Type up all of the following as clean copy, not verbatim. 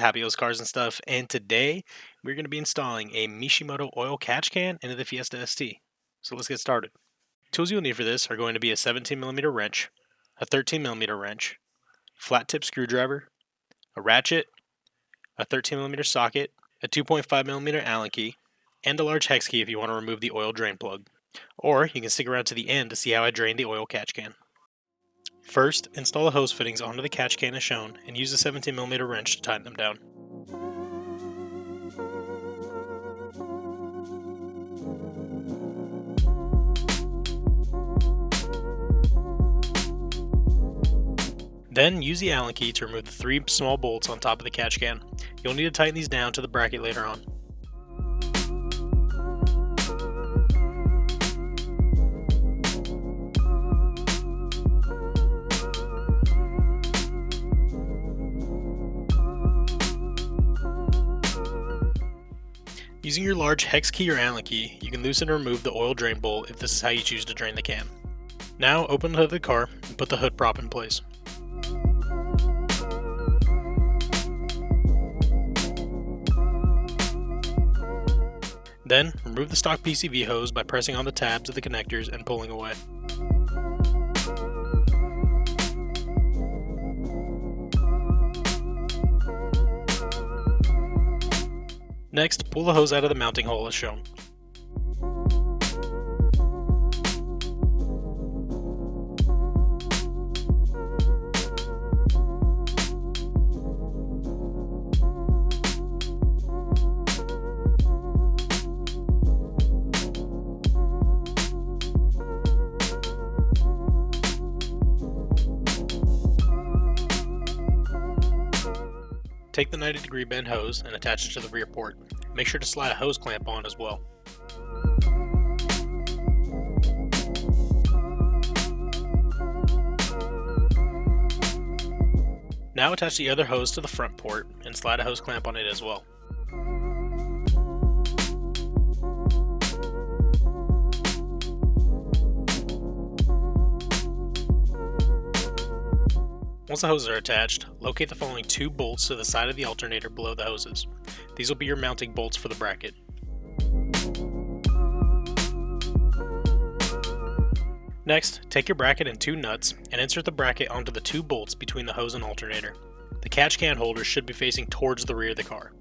Happy Wheels cars and stuff, and today we're going to be installing a Mishimoto oil catch can into the Fiesta ST. So let's get started. Tools you'll need for this are going to be a 17mm wrench, a 13mm wrench, flat tip screwdriver, a ratchet, a 13mm socket, a 2.5mm Allen key, and a large hex key if you want to remove the oil drain plug. Or you can stick around to the end to see how I drain the oil catch can. First, install the hose fittings onto the catch can as shown and use the 17mm wrench to tighten them down. Then use the Allen key to remove the 3 small bolts on top of the catch can. You'll need to tighten these down to the bracket later on. Using your large hex key or Allen key, you can loosen and remove the oil drain bolt if this is how you choose to drain the can. Now open the hood of the car and put the hood prop in place. Then, remove the stock PCV hose by pressing on the tabs of the connectors and pulling away. Next, pull the hose out of the mounting hole as shown. Take the 90-degree bend hose and attach it to the rear port. Make sure to slide a hose clamp on as well. Now attach the other hose to the front port and slide a hose clamp on it as well. Once the hoses are attached, locate the following 2 bolts to the side of the alternator below the hoses. These will be your mounting bolts for the bracket. Next, take your bracket and 2 nuts and insert the bracket onto the 2 bolts between the hose and alternator. The catch can holder should be facing towards the rear of the car.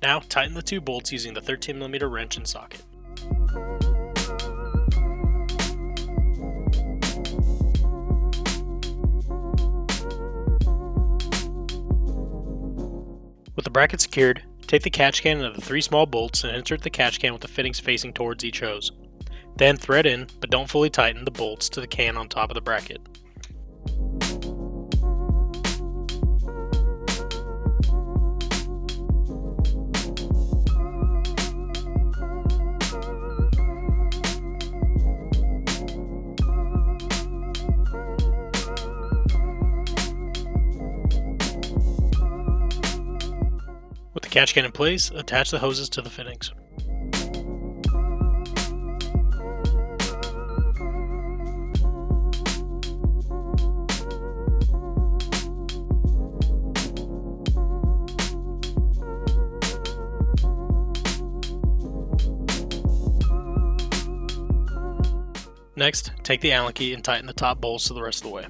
Now, tighten the 2 bolts using the 13mm wrench and socket. With the bracket secured, take the catch can into the 3 small bolts and insert the catch can with the fittings facing towards each hose. Then thread in, but don't fully tighten, the bolts to the can on top of the bracket. With the catch can in place, attach the hoses to the fittings. Next, take the Allen key and tighten the top bolts to the rest of the way.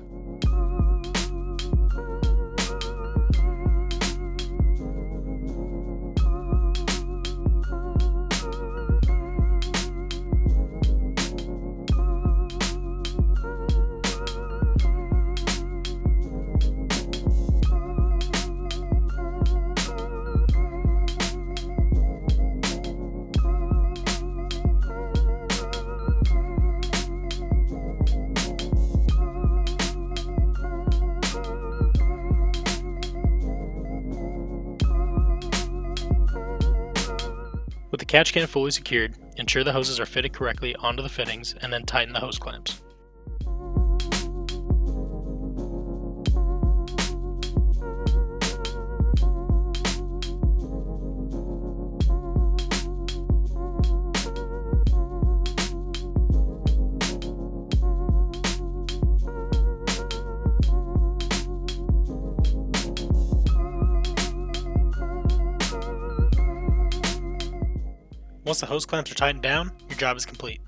With the catch can fully secured, ensure the hoses are fitted correctly onto the fittings and then tighten the hose clamps. Once the hose clamps are tightened down, your job is complete.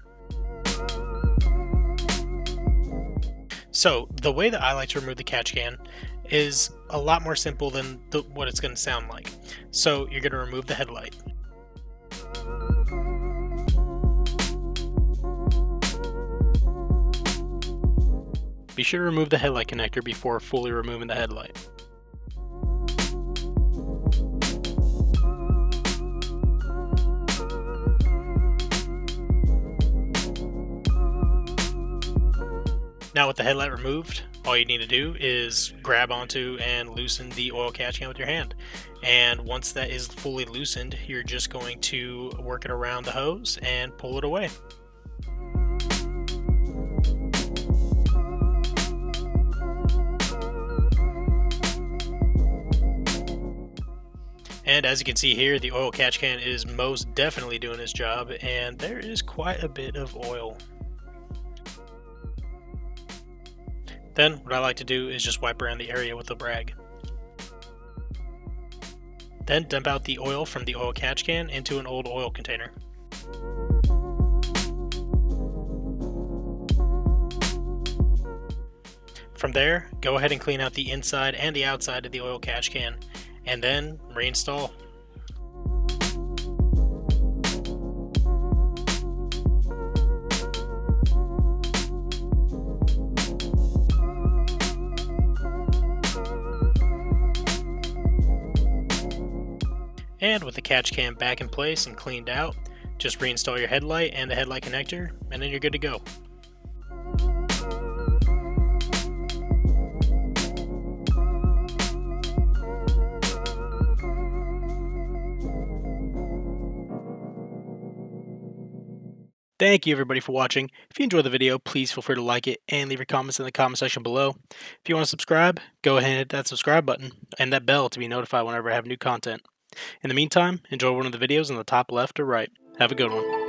So the way that I like to remove the catch can is a lot more simple than what it's going to sound like. So you're going to remove the headlight. Be sure to remove the headlight connector before fully removing the headlight. Now with the headlight removed, all you need to do is grab onto and loosen the oil catch can with your hand. And once that is fully loosened, you're just going to work it around the hose and pull it away. And as you can see here, the oil catch can is most definitely doing its job, and there is quite a bit of oil. Then what I like to do is just wipe around the area with a rag. Then dump out the oil from the oil catch can into an old oil container. From there, go ahead and clean out the inside and the outside of the oil catch can, and then reinstall. And with the catch can back in place and cleaned out, just reinstall your headlight and the headlight connector, and then you're good to go. Thank you everybody for watching. If you enjoyed the video, please feel free to like it and leave your comments in the comment section below. If you want to subscribe, go ahead and hit that subscribe button and that bell to be notified whenever I have new content. In the meantime, enjoy one of the videos in the top left or right. Have a good one.